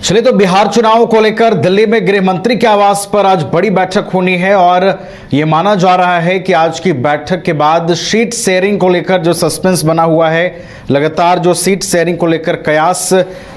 चलिए, तो बिहार चुनाव को लेकर दिल्ली में गृह मंत्री के आवास पर आज बड़ी बैठक होनी है और यह माना जा रहा है कि आज की बैठक के बाद सीट शेयरिंग को लेकर जो सस्पेंस बना हुआ है, लगातार जो सीट शेयरिंग को लेकर कयास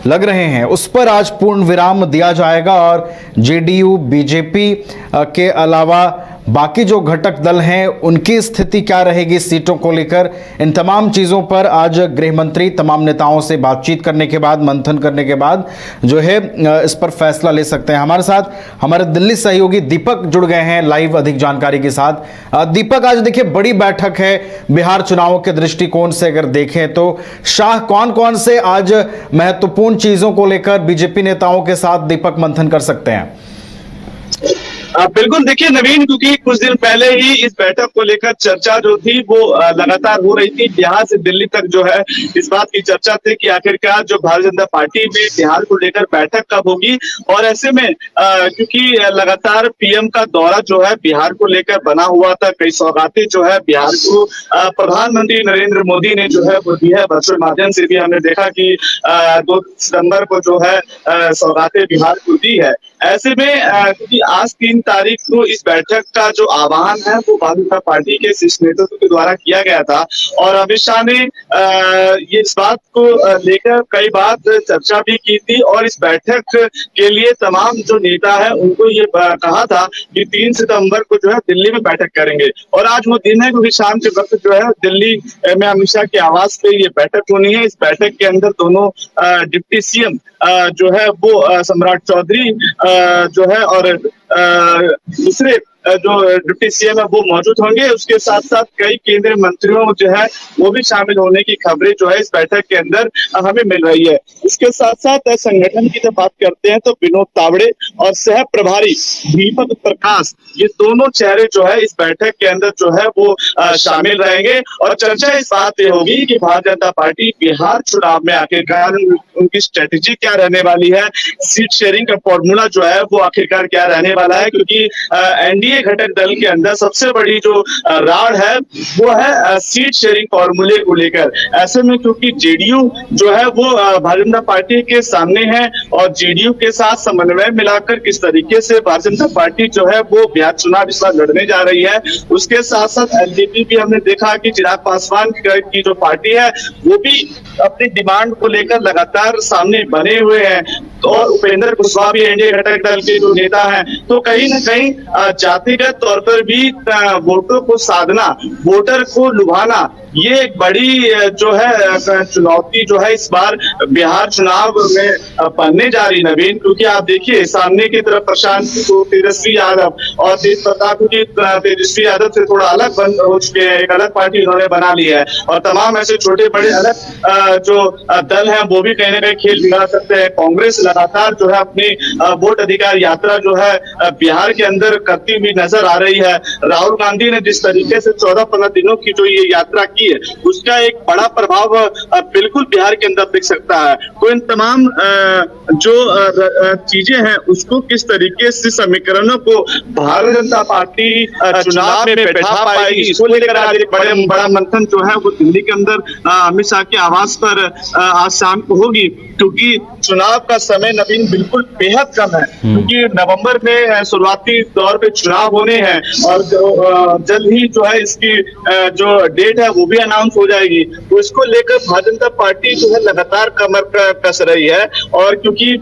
लग रहे हैं, उस पर आज पूर्ण विराम दिया जाएगा और जेडीयू, बीजेपी के अलावा बाकी जो घटक दल हैं उनकी स्थिति क्या रहेगी सीटों को लेकर, इन तमाम चीज़ों पर आज गृह मंत्री तमाम नेताओं से बातचीत करने के बाद, मंथन करने के बाद जो है इस पर फैसला ले सकते हैं। हमारे साथ हमारे दिल्ली सहयोगी दीपक जुड़ गए हैं लाइव अधिक जानकारी के साथ। दीपक, आज देखिए बड़ी बैठक है बिहार चुनाव के दृष्टिकोण से अगर देखें तो शाह कौन कौन से आज महत्वपूर्ण चीज़ों को लेकर बीजेपी नेताओं के साथ दीपक मंथन कर सकते हैं? बिल्कुल, देखिए नवीन, क्योंकि कुछ दिन पहले ही इस बैठक को लेकर चर्चा जो थी वो लगातार हो रही थी। बिहार से दिल्ली तक जो है इस बात की चर्चा थी कि आखिरकार जो भारतीय जनता पार्टी में बिहार को लेकर बैठक कब होगी। और ऐसे में क्योंकि लगातार पीएम का दौरा जो है बिहार को लेकर बना हुआ था, कई सौगातें जो है बिहार को प्रधानमंत्री नरेंद्र मोदी ने जो है वो दी है। वर्चुअल माध्यम से भी हमने देखा कि 2 सितंबर को जो है सौगातें बिहार को दी है। ऐसे में क्योंकि आज 3 तारीख को इस बैठक का जो आह्वान है वो भारतीय जनता पार्टी के शीर्ष नेतृत्व के द्वारा किया गया था और अमित शाह ने ये इस बात को लेकर कई बार चर्चा भी की थी और इस बैठक के लिए तमाम जो नेता है उनको ये कहा था कि 3 सितंबर को जो है दिल्ली में बैठक करेंगे। और आज वो दिन है क्योंकि शाम के वक्त जो है दिल्ली में अमित शाह के आवास पे ये बैठक होनी है। इस बैठक के अंदर दोनों डिप्टी सीएम जो है वो सम्राट चौधरी जो है और दूसरे जो डिप्टी सीएम है वो मौजूद होंगे। उसके साथ साथ कई केंद्रीय मंत्रियों जो है वो भी शामिल होने की खबरें जो है इस बैठक के अंदर हमें मिल रही है। इसके साथ साथ संगठन की जब बात करते हैं तो विनोद तावड़े और सह प्रभारी दीपक प्रकाश, ये दोनों चेहरे जो है इस बैठक के अंदर जो है वो शामिल रहेंगे। और चर्चा इस बात पे होगी कि भारतीय जनता पार्टी बिहार चुनाव में आखिरकार उनकी स्ट्रेटेजी क्या रहने वाली है, सीट शेयरिंग का फॉर्मूला जो है वो आखिरकार क्या रहने वाला है। क्योंकि एनडीए घटक दल के अंदर सबसे बड़ी जो राड़ है वो है सीट शेयरिंग फॉर्मूले को लेकर। ऐसे में क्योंकि जेडीयू जो है वो भारतीय जनता पार्टी के सामने है और जेडीयू के साथ समन्वय मिलाकर किस तरीके से भारतीय जनता पार्टी जो है वो बिहार चुनाव इस बार लड़ने जा रही है। उसके साथ साथ एलजेपी भी हमने देखा कि चिराग पासवान की जो पार्टी है वो भी अपनी डिमांड को लेकर लगातार सामने बने हुए हैं और उपेंद्र कुशवाहा भी एनडीए घटक दल के जो नेता हैं। तो कहीं ना कहीं जातिगत तौर पर भी वोटों को साधना, वोटर को लुभाना, ये एक बड़ी जो है चुनौती जो है इस बार बिहार चुनाव में बनने जा रही नवीन। क्योंकि आप देखिए सामने की तरफ प्रशांत तेजस्वी यादव और तेज प्रताप की तेजस्वी यादव से थोड़ा अलग बन हो चुके हैं, एक अलग पार्टी उन्होंने बना ली है और तमाम ऐसे छोटे बड़े अलग जो दल हैं वो भी कहीं ना कहीं खेल बिगाड़ सकते हैं। कांग्रेस लगातार जो है अपनी वोट अधिकार यात्रा जो है बिहार के अंदर करती हुई नजर आ रही है। राहुल गांधी ने जिस तरीके से 14-15 दिनों की जो ये यात्रा की है उसका एक बड़ा प्रभाव बिल्कुल बिहार के अंदर दिख सकता है। तो इन तमाम जो चीजें हैं उसको किस तरीके से समीकरणों को भारतीय जनता पार्टी चुनाव में बैठा पाएगी, इसको लेकर आज एक बड़ा मंथन जो है वो दिल्ली के अंदर अमित शाह के आवास पर आज शाम को होगी। क्योंकि चुनाव का समय नवीन बिल्कुल बेहद कम है, क्योंकि नवंबर में शुरुआती दौर पे चुनाव होने हैं और जल्द ही जो है इसकी जो डेट है वो भी अनाउंस हो जाएगी। तो इसको लेकर भारतीय जनता पार्टी जो है लगातार कमर कस रही है और क्योंकि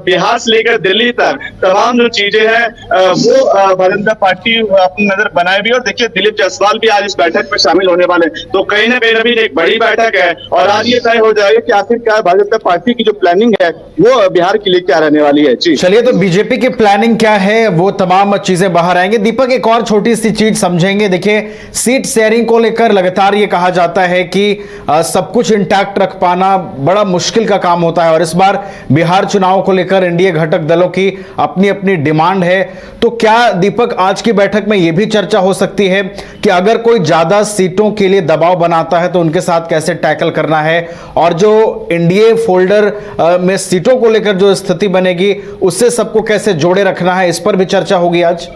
बिहार से लेकर दिल्ली तक तमाम जो चीजें हैं वो भारतीय जनता पार्टी अपनी नजर बनाए भी। और देखिए दिलीप जायसवाल भी आज इस बैठक में शामिल होने वाले, तो कहीं ना कहीं एक बड़ी बैठक है और आज ये तय हो जाएगा कि आखिरकार भारतीय जनता पार्टी की जो प्लानिंग है वो बिहार के लिए क्या रहने वाली है। जी चलिए, तो बीजेपी की प्लानिंग क्या है वो तमाम चीजें बाहर आएंगे। दीपक, एक और छोटी सी चीज समझेंगे। देखिए, सीट शेयरिंग को लेकर लगातार ये कहा जाता है कि सब कुछ इंटैक्ट रख पाना बड़ा मुश्किल का काम होता है और इस बार बिहार चुनाव को लेकर एनडीए घटक दलों की अपनी अपनी डिमांड है। तो क्या दीपक, आज की बैठक में यह भी चर्चा हो सकती है कि अगर कोई ज्यादा सीटों के लिए दबाव बनाता है तो उनके साथ कैसे टैकल करना है और जो एनडीए फोल्डर में सीटों को लेकर जो स्थिति बनेगी उससे सबको कैसे जोड़े रखना है, इस पर भी चर्चा होगी आज?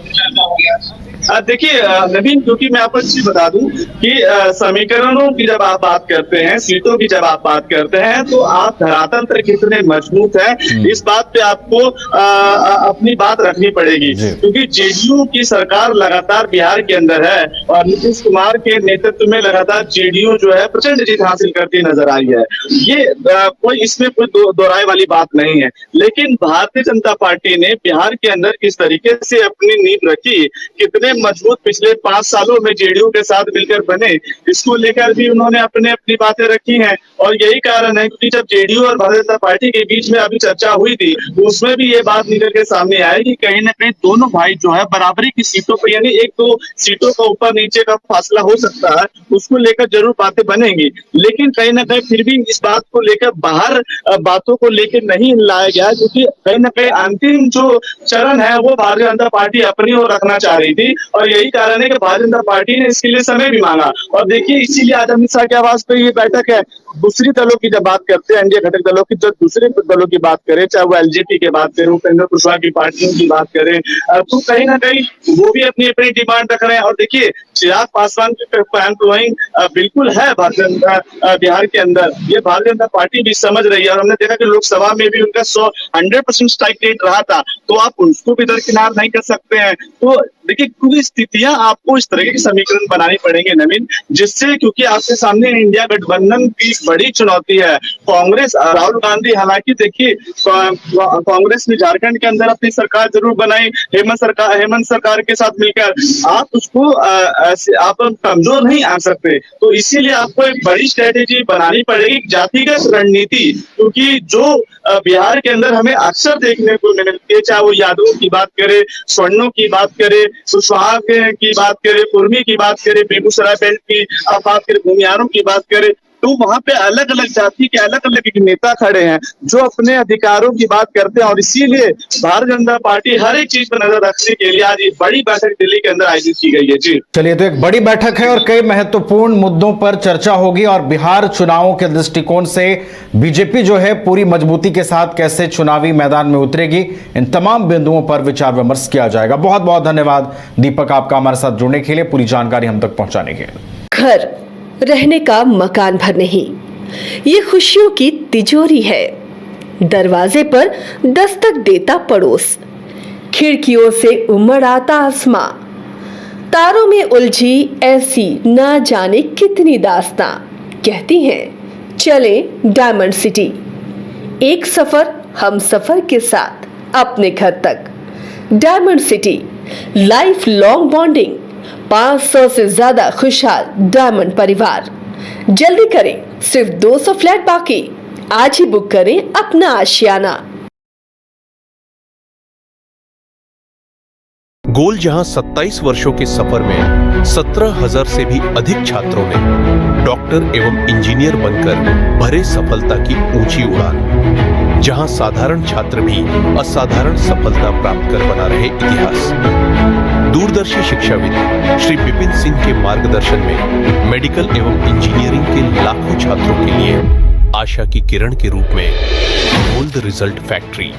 देखिए नवीन, क्योंकि मैं आपको चीज बता दूं कि समीकरणों की जब आप बात करते हैं, सीटों की जब आप बात करते हैं, तो आप धरातंत्र कितने मजबूत है इस बात पे आपको अपनी बात रखनी पड़ेगी, क्योंकि जेडीयू की सरकार लगातार बिहार के अंदर है और नीतीश कुमार के नेतृत्व में लगातार जेडीयू जो है प्रचंड जीत हासिल करती नजर आई है। ये कोई इसमें कोई दोहराए वाली बात नहीं है। लेकिन भारतीय जनता पार्टी ने बिहार के अंदर किस तरीके से अपनी नींव रखी, कितने मजबूत पिछले 5 सालों में जेडीयू के साथ मिलकर बने, इसको लेकर भी उन्होंने अपनी बातें रखी हैं। और यही कारण है कि जब जेडीयू और भारतीय जनता पार्टी के बीच में अभी चर्चा हुई थी, उसमें भी ये बात निकल के सामने आई कि कहीं ना कहीं दोनों भाई जो है बराबरी की सीटों पर, यानी 1-2 सीटों का ऊपर नीचे का फासला हो सकता है, उसको लेकर जरूर बातें बनेंगी। लेकिन कहीं ना कहीं फिर भी इस बात को लेकर बाहर बातों को लेकर नहीं लाया गया, क्योंकि कहीं ना कहीं अंतिम जो चरण है वो भारतीय जनता पार्टी अपनी ओर रखना चाह रही थी। और यही कारण है कि भारतीय जनता पार्टी ने इसके लिए समय भी मांगा। और देखिए, इसीलिए आज अमित शाह की आवाज पे ये बैठक है। दूसरी दलों की जब बात करते हैं, एनडीए घटक दलों की, जब दूसरे दलों की बात करें, चाहे वो एलजेपी की बात करें, उपेंद्र कुशवाहा की पार्टियों की बात करें, तो कहीं ना कहीं वो भी अपनी अपनी डिमांड रख रहे हैं। और देखिए, चिराग पासवान की फैन फॉलोइंग बिल्कुल है भारतीय जनता बिहार के अंदर, ये भारतीय जनता पार्टी भी समझ रही है। और हमने देखा कि लोकसभा में भी उनका 100% स्ट्राइक रेट रहा था, तो आप उसको भी दरकिनार नहीं कर सकते हैं। तो देखिए, कुछ स्थितियां आपको इस तरह के समीकरण बनानी पड़ेंगे नवीन, जिससे, क्योंकि आपके सामने इंडिया गठबंधन की बड़ी चुनौती है। कांग्रेस, राहुल गांधी, हालांकि देखिए कांग्रेस ने झारखंड के अंदर अपनी सरकार जरूर बनाई हेमंत सरकार के साथ मिलकर, आप उसको आप कमजोर नहीं आ सकते। तो इसीलिए आपको एक बड़ी स्ट्रेटेजी बनानी पड़ेगी, जातिगत रणनीति, क्योंकि जो बिहार के अंदर हमें अक्सर देखने को मिलती है, चाहे वो यादव की बात करे, स्वर्णों की बात करे, कुशवाहा की बात करे, कुर्मी की बात करे, बेगूसराय बेल्ट की आप बात करें, भूमियारों की बात करें, तो वहां पे अलग अलग जाति के अलग अलग नेता खड़े हैं जो अपने अधिकारों की बात करते हैं। और इसीलिए भारतीय जनता पार्टी हर एक चीज पर नजर रखने के लिए आज एक बड़ी बैठक दिल्ली के अंदर आयोजित की गई है। जी चलिए, तो एक बड़ी बैठक है और कई महत्वपूर्ण मुद्दों पर चर्चा होगी और बिहार चुनावों के दृष्टिकोण से बीजेपी जो है पूरी मजबूती के साथ कैसे चुनावी मैदान में उतरेगी, इन तमाम बिंदुओं पर विचार विमर्श किया जाएगा। बहुत बहुत धन्यवाद दीपक, आपका हमारे साथ जुड़ने के लिए, पूरी जानकारी हम तक पहुंचाने के लिए। घर रहने का मकान भर नहीं, ये खुशियों की तिजोरी है। दरवाजे पर दस्तक देता पड़ोस, खिड़कियों से उमड़ आता आसमां, तारों में उलझी ऐसी ना जाने कितनी दास्तां। कहती हैं चले डायमंड सिटी, एक सफर हम सफर के साथ अपने घर तक। Diamond city, life long bonding, 500 से ज्यादा खुशहाल डायमंड परिवार। जल्दी करें, सिर्फ 200 फ्लैट बाकी, आज ही बुक करें अपना आशियाना। गोल जहां 27 वर्षों के सफर में 17,000 से भी अधिक छात्रों ने डॉक्टर एवं इंजीनियर बनकर भरे सफलता की ऊंची उड़ान, जहां साधारण छात्र भी असाधारण सफलता प्राप्त कर बना रहे इतिहास। दूरदर्शी शिक्षाविद श्री विपिन सिंह के मार्गदर्शन में मेडिकल एवं इंजीनियरिंग के लाखों छात्रों के लिए आशा की किरण के रूप में गोल्ड रिजल्ट फैक्ट्री